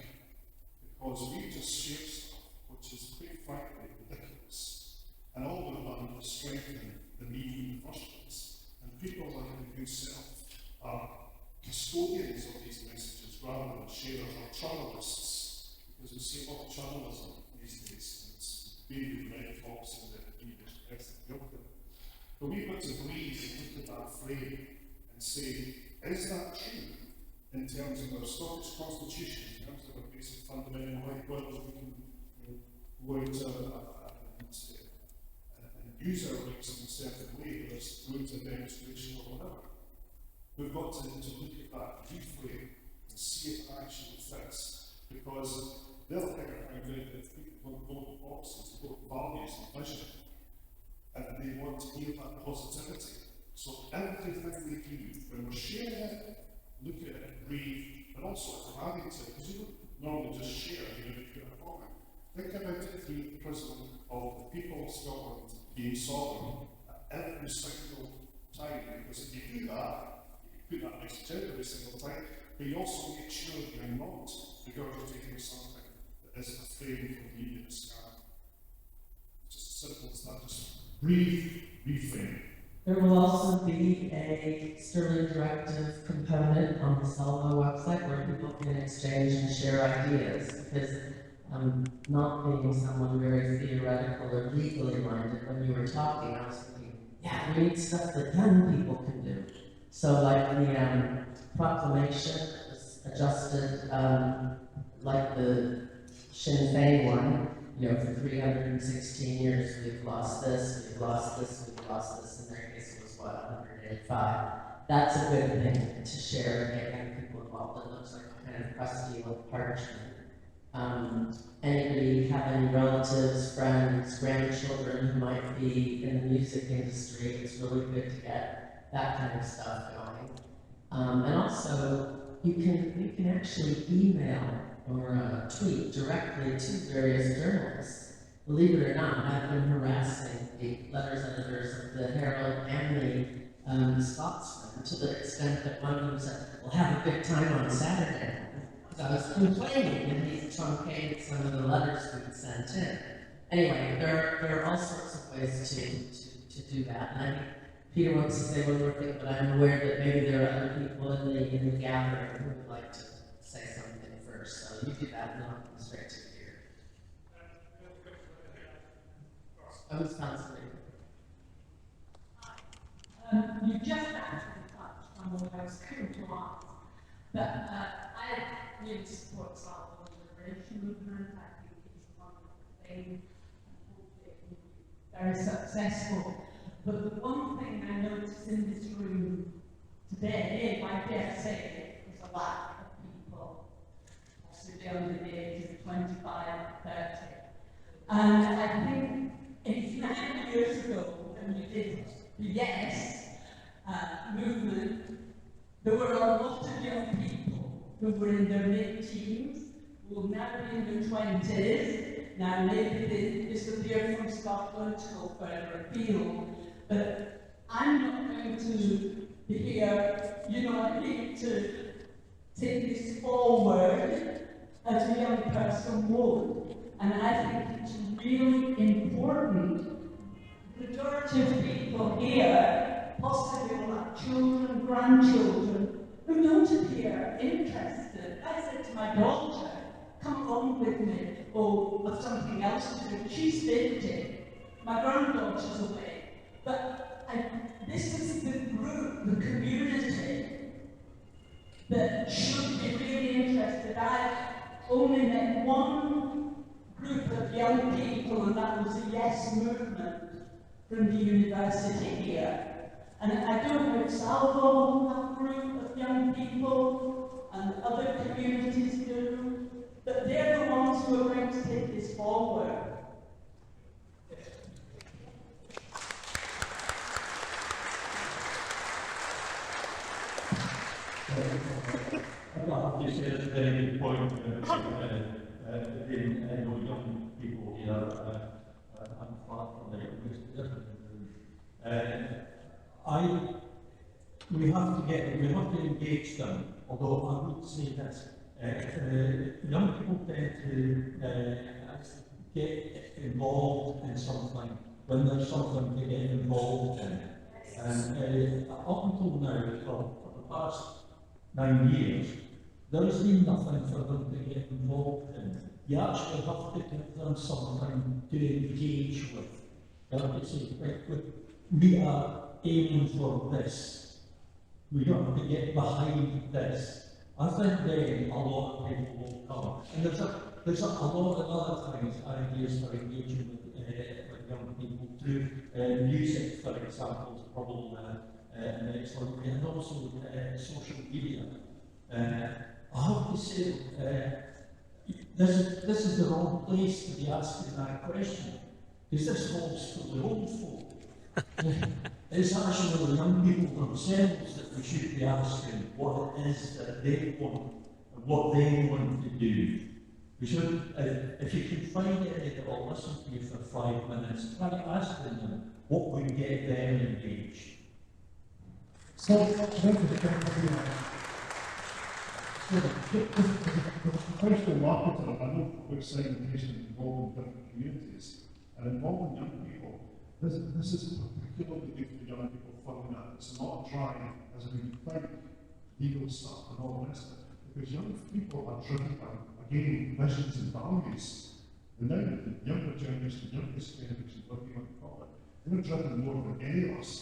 because we just share stuff which is quite frankly ridiculous. And all we've done is strengthen the media in the first place. And people like yourself are custodians of these messages rather than sharers or journalists. Because we see a lot of journalism these days, and it's really red fox in the English press and government. But we've got to breathe and look at that frame and say, is that true in terms of our Scottish Constitution, in terms of our basic fundamental right, whether we can go out and use our rights in a certain way, whether it's through a demonstration or whatever. We've got to look at that reframe and see if it actually fits, because the other thing I find out that people don't go to boxes, they go to values and vision, and they want to hear that positivity. So everything we do, when we're sharing it, look at it, breathe, but also if we're adding to it, because you don't normally just share, if you're a comment. Think about it through the prism of the people of Scotland being sovereign at every single time, because if you do that, you put that message out every single time, but you also make sure that you're not regurgitating something that isn't a frame from the media scan. It's just as simple as that. Just breathe, reframe. There will also be a Stirling Directive component on the Salvo website where people can exchange and share ideas, because not being someone very theoretical or legally minded, when you were talking, I was thinking, yeah, we need stuff that young people can do. So like the proclamation was adjusted, like the Sinn Féin one, for 316 years, we've lost this, we've lost this, we've lost this. In their case, it was what, 185. That's a good thing to share and get young people involved. It looks like a kind of crusty old parchment. Anybody have any relatives, friends, grandchildren who might be in the music industry? It's really good to get that kind of stuff going. And also, you can actually email or tweet directly to various journalists. Believe it or not, I've been harassing the letters editors of the Herald and the Scotsman to the extent that one of them said, "We'll have a good time on Saturday." Because I was complaining and he truncated some of the letters we'd sent in. Anyway, there are all sorts of ways to do that. And I think Peter wants to say one more thing, but I'm aware that maybe there are other people in the gathering who would like to say something first. So you do that and I'll come straight to you. Who's constantly? You just actually touched on what I was going to ask. But I really support Salvo liberation movement. I think it's a wonderful thing. I hope it will be very successful. But the one thing I noticed in this room today, I dare say, is a lack of people, possibly under the age of 25, 30. And I think it's 9 years ago when you did the Yes movement, there were a lot of young people who were in their mid-teens, who will now be in their 20s. Now maybe they disappeared from Scotland to go further afield. But I'm not going to be here you know, I hate to take this forward as a young person would, and I think it's really important. The majority of people here possibly will have children, grandchildren, who don't appear interested. I said to my daughter, come along with me, or with something else to do. She's 50. My granddaughter's away. But this is the group, the community, that should be really interested. I've only met one group of young people, and that was the Yes movement from the university here. And I don't know if Salvo will have a group of young people, and other communities do, but they're the ones who are going to take this forward. I have to say it's a very good point. Again, I know young people here, I'm far from there. We have to engage them, although I would say this, young people tend to get involved in something when there's something to get involved in. And up until now, for the past 9 years, there's been nothing for them to get involved in. You actually have to give them something to engage with. You have to say, right, we are aiming for this. We have to get behind this. I think then a lot of people will come. And there's a lot of other things, ideas for engaging with young people too. Music, for example, is probably an excellent way, and also social media. I have to say, this is the wrong place to be asking that question, because this holds for the old folk. It's actually the young people themselves that we should be asking what it is that they want and what they want to do. We should, if you can find any that will listen to you for 5 minutes, try asking them what would get them engaged. So, the professional marketer, I know about segmentation involving different communities and involving young people. This is particularly good for young people following that. It's not dry as we think, legal stuff and all the rest of it, because young people are driven by, again, visions and values. And now the younger generation, the youngest generation, whatever you want to call it, they're driven more than any of us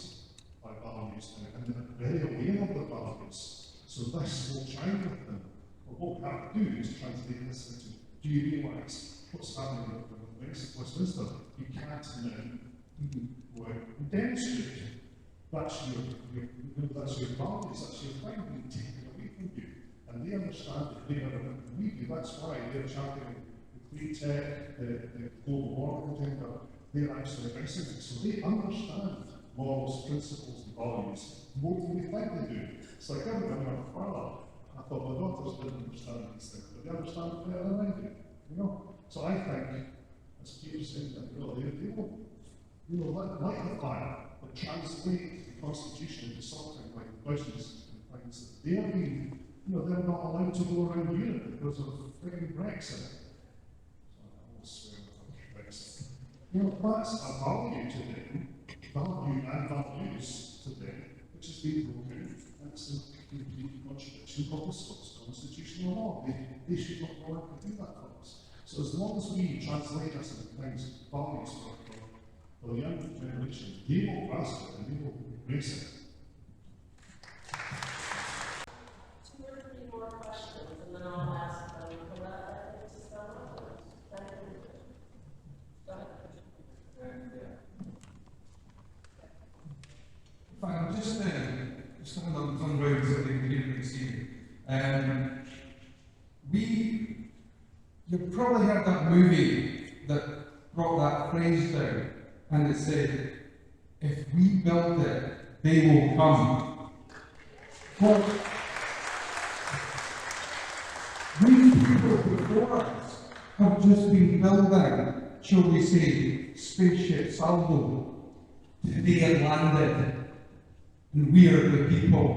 by values, and they're very aware of their values. So this will shine with them. But what we have to do is translate this into, do you realise what's happening with Westminster? You can't go out and demonstrate. That's your values, that's your thing being taken away from you. And they understand it better than we do. That's why they're championing the clean tech, the global warming agenda. They're actually addressing it. So they understand morals, principles, and values more than we think they do. It's like everyone had a father. I thought my daughters didn't understand these things, but they understand it better than I do. You know? So I think, as Peter said, that they will like the fire, but translate the Constitution into something like visions and things that they're being, they're not allowed to go around Europe because of freaking Brexit. So I almost swear about Brexit. That's a value to them, value and values to them, which has been broken. That's the complete contradiction of the Scots constitutional law. They should not go out and do that for us. So as long as we translate us into things, values for the younger generation, they will grasp it and they will embrace it. 2 or 3 more questions, and then I'll ask them for that to start with. Fine, I'm just on the roads that we didn't see. You've probably heard that movie that brought that phrase down, and it said, if we build it, they will come. Well, these people before us have just been building, shall we say, spaceship Salvo. They have landed, and we are the people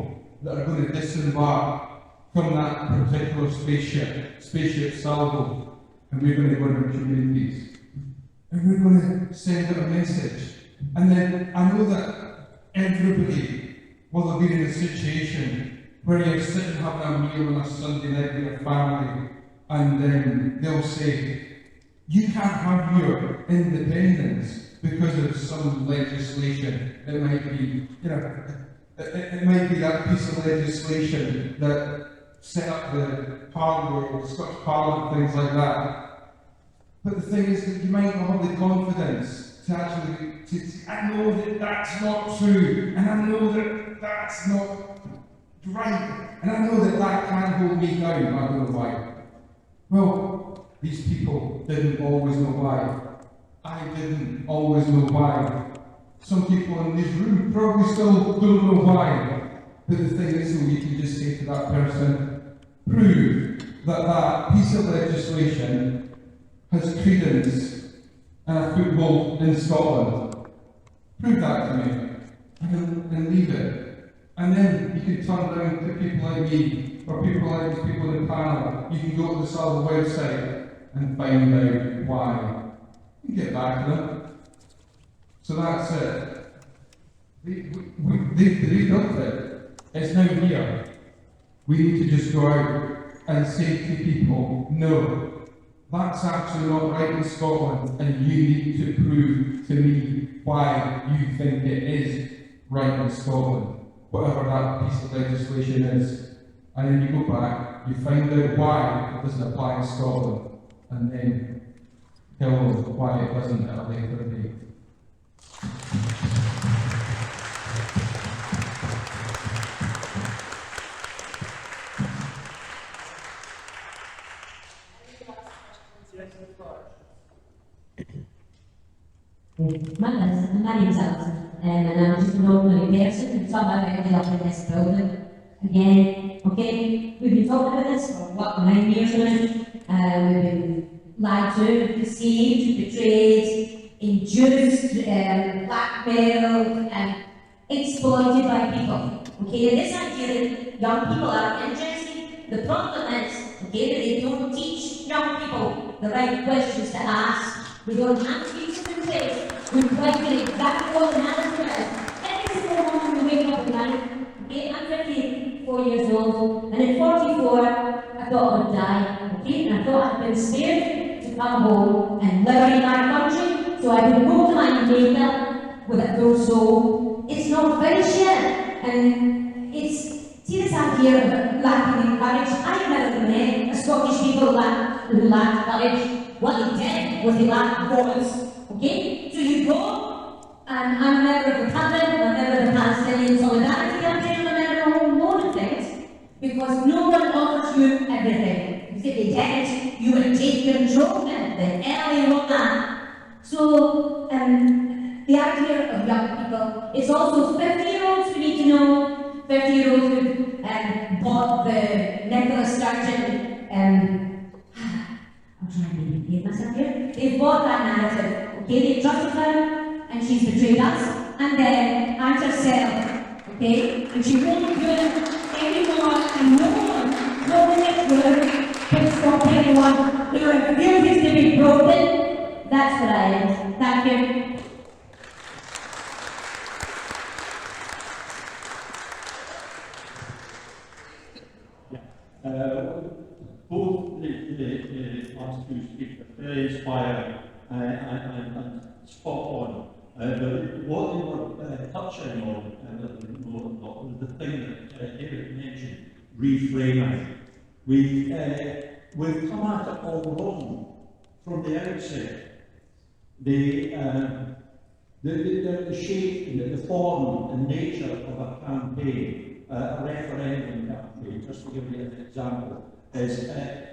that are going to disembark from that particular spaceship salvo, and we're going to go into communities. And we're going to send out a message. And then I know that everybody will have been in a situation where you're sitting having a meal on a Sunday night with your family, and then they'll say, you can't have your independence because of some legislation that might be, it might be that piece of legislation that set up the Parliament, the Scottish Parliament, things like that. But the thing is that you might not have the confidence to actually, I know that that's not true, and I know that that's not right, and I know that that can't hold me down. I don't know why. Well, these people didn't always know why. I didn't always know why. Some people in this room probably still don't know why. But the thing is, you can just say to that person, prove that that piece of legislation has credence and a foothold in Scotland. Prove that to me, and leave it. And then you can turn around to people like me, or people like these people in the panel. You can go to the Saorsa website and find out why. You can get back to them. So that's it. They built it. It's now here. We need to just go out and say to people, no, that's actually not right in Scotland, and you need to prove to me why you think it is right in Scotland, whatever that piece of legislation is. And then you go back, you find out why it doesn't apply in Scotland, and then tell them why it doesn't at a later date. My name's Alison, and I'm just an ordinary person, and somehow I ended up in this building again. Okay, we've been talking about this for 9 years now. We've been lied to, deceived, betrayed, induced, blackmailed, and exploited by people. Okay, and this idea that young people are interested, the problem is, okay, that they don't teach young people the right questions to ask. We don't have teachers in place who question exactly what the matter is. Every single morning we wake up at night. Okay, I'm 54 years old, and at 44, I thought I would die. Okay, and I thought I'd been spared to come home and liberate my country, so I could go to my neighbour with a full soul. It's not finished yet, and see this idea of lacking in courage. I've never met a Scottish people who lacked courage. What they did was they lacked voice. Okay? So you go, and I'm a member of the Cabinet, I'm a member of the Palestinian Solidarity Campaign, I'm a member of a whole load of things, because no one offers you everything. If they did, you would take control then, the early one. So, the idea of young people, it's also 50-year-olds we need to know, 50-year-olds who bought the Nicola Sturgeon, I'm trying to behave myself here. They've bought that narrative. Okay, they trusted her, and she's betrayed us, and then and herself. Okay, and she won't do it anymore, and no one in this room can stop anyone who refuses to be broken. That's what I am. Thank you. Both the last two speakers very inspiring and spot on. But what they were touching on, was the thing that Eric mentioned, reframing. We've come at it all wrong from the outset. The shape, the form and nature of a campaign, a referendum campaign, just to give you an example, is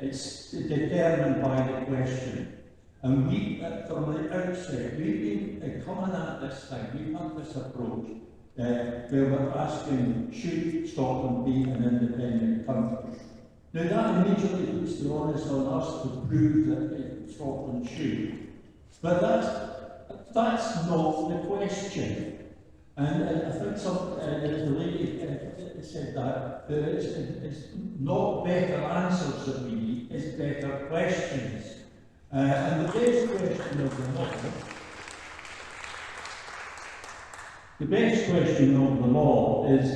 it's determined by the question. And we, from the outset, we've been coming at this thing, we've had this approach where we're asking, should Scotland be an independent country? Now that immediately puts the onus on us to prove that Scotland should. But that's not the question. And I think the lady said that it's not better answers that we need, it's better questions. And the best question of them all, the best question of them all is,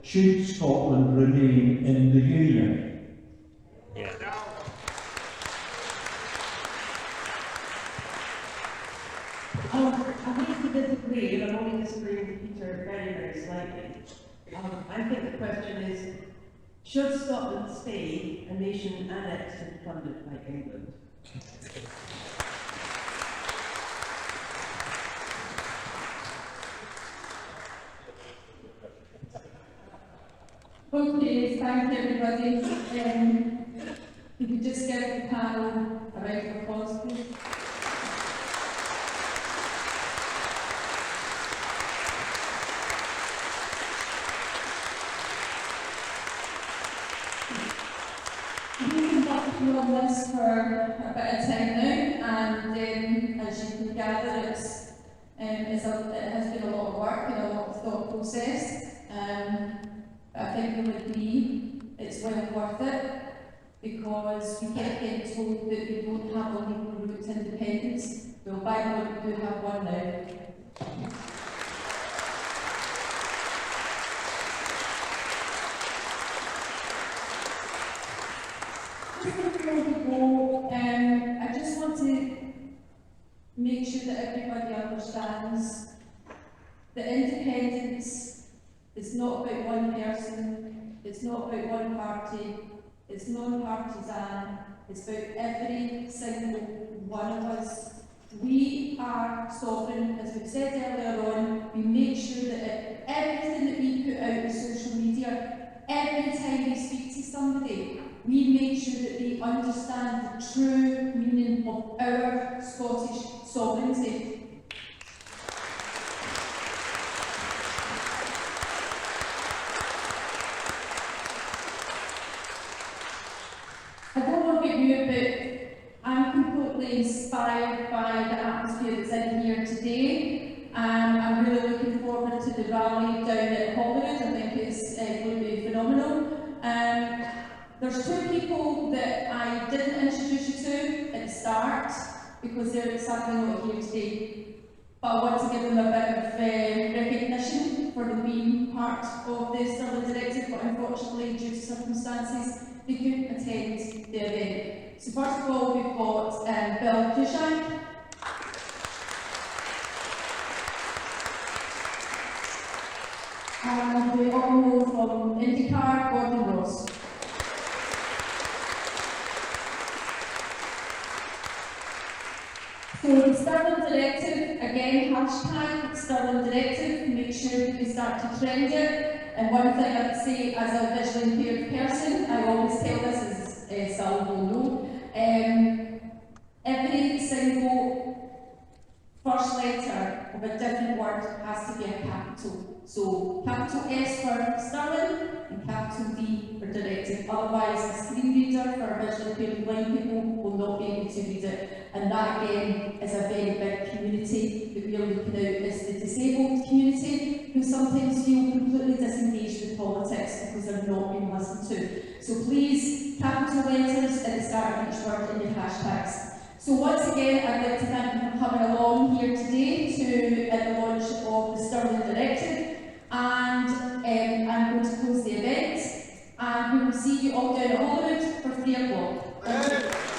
should Scotland remain in the Union? Yeah. I hate to disagree, and I'm only disagreeing with Peter very, very slightly. I think the question is, should Scotland stay a nation annexed and funded by England? Okay, thank you everybody. If you just give the panel a round of applause, please. We've been working on this for a bit of time now, and as you can gather, it has been a lot of work and a lot of thought process. I think you'll agree it's well worth it, because we kept getting told that we don't have a legal route to independence. Well, by God, we do have one now. Just before we go, I just want to make sure that everybody understands that independence is not about one person, it's not about one party, it's non-partisan, it's about every single one of us. We are sovereign, as we've said earlier on. We make sure that everything that we put out on social media, every time we speak to somebody, we make sure that they understand the true meaning of our Scottish sovereignty. I don't know about you, but I'm completely inspired by the atmosphere that's in here today. I'm really looking forward to the rally down at Holyrood. I think it's going to be phenomenal. There's two people that I didn't introduce you to at the start, because they're sadly not here today. But I want to give them a bit of recognition for them being part of the Stirling Directive, but unfortunately, due to circumstances, they couldn't attend the event. So first of all, we've got Bill Cushank. And we all know from IndyCar, Gordon Ross. So the Stirling Directive, again, hashtag Stirling Directive, make sure that we start to trend it. And one thing I would say as a visually impaired person, I always tell this, as Sal will know, every single first letter of a different word has to be a capital. So capital S for Stirling and capital D for Directive. Otherwise, a screen reader for visually impaired and blind people will not be able to read it. And that again is a very big community that we are looking at, is the disabled community, who sometimes feel completely disengaged with politics because they're not being listened to. So please, capital letters at the start of each word in your hashtags. So once again, I'd like to thank you for coming along here today at the launch of the Stirling Directive. And I'm going to close the event, and we will see you all down at Holyrood for 3 o'clock. Thank you.